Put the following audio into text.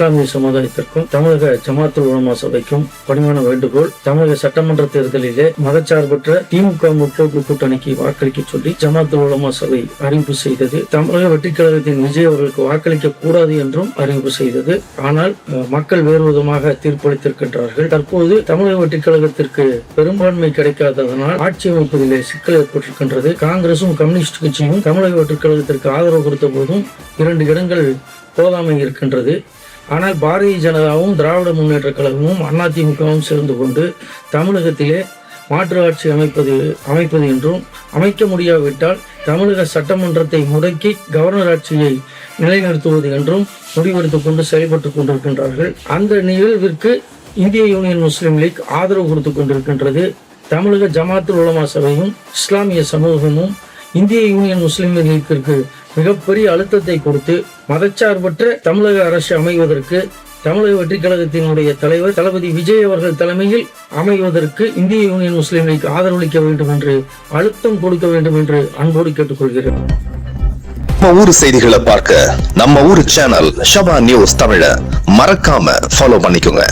இஸ்லாமிய சமுதாயத்திற்கும் தமிழக ஜமாத்துல் உலமா சபைக்கும் பணிவான வேண்டுகோள். தமிழக சட்டமன்ற தேர்தலிலே மதச்சார்பற்ற திமுக முற்போக்கு கூட்டணிக்கு வாக்களிக்க சொல்லி ஜமாத்துல் உலமா சபை அறிவிப்பு செய்தது. தமிழக வெற்றிக் கழகத்தின் விஜய் அவர்களுக்கு வாக்களிக்க கூடாது என்றும் அறிவிப்பு செய்தது. ஆனால் மக்கள் வேறு விதமாக தீர்ப்பளித்திருக்கின்றார்கள். தற்போது தமிழக வெற்றிக் கழகத்திற்கு பெரும்பான்மை கிடைக்காததனால் ஆட்சி அமைப்பதிலே சிக்கல் ஏற்பட்டிருக்கின்றது. காங்கிரசும் கம்யூனிஸ்ட் கட்சியும் தமிழக வெற்றிக் கழகத்திற்கு ஆதரவு கொடுத்த போதும் 2 இடங்கள் போதாமை இருக்கின்றது. ஆனால் பாரதிய ஜனதாவும் திராவிட முன்னேற்ற கழகமும் அதிமுகவும் சேர்ந்து கொண்டு தமிழகத்திலே மாற்று ஆட்சி அமைப்பது என்றும், அமைக்க முடியாவிட்டால் தமிழக சட்டமன்றத்தை முடக்கி கவர்னர் ஆட்சியை நிலைநிறுத்துவது என்றும் முடிவெடுத்துக் கொண்டு செயல்பட்டுக் கொண்டிருக்கின்றார்கள். அந்த நிகழ்விற்கு இந்திய யூனியன் முஸ்லீம் லீக் ஆதரவு கொடுத்துக் கொண்டிருக்கின்றது. தமிழக ஜமாத்துல் உலமா சபையும் இஸ்லாமிய சமூகமும் இந்திய யூனியன் முஸ்லீம் லீக்கிற்கு மிகப்பெரிய அழுத்தத்தை கொடுத்து மதச்சார்பற்ற தமிழக அரசு அமைவதற்கு, தமிழக வெற்றிக் கழகத்தினுடைய தலைவர் தளபதி விஜய் அவர்கள் தலைமையில் அமைவதற்கு இந்திய யூனியன் முஸ்லீம் லீக் ஆதரவளிக்க வேண்டும் என்று, அழுத்தம் கொடுக்க வேண்டும் என்று அன்போடு கேட்டுக்கொள்கிறேன். நம்ம ஊர் செய்திகளை பார்க்க நம்ம ஊர் சேனல் ஷபா நியூஸ் தமிழ மறக்காம ஃபாலோ பண்ணிக்கோங்க.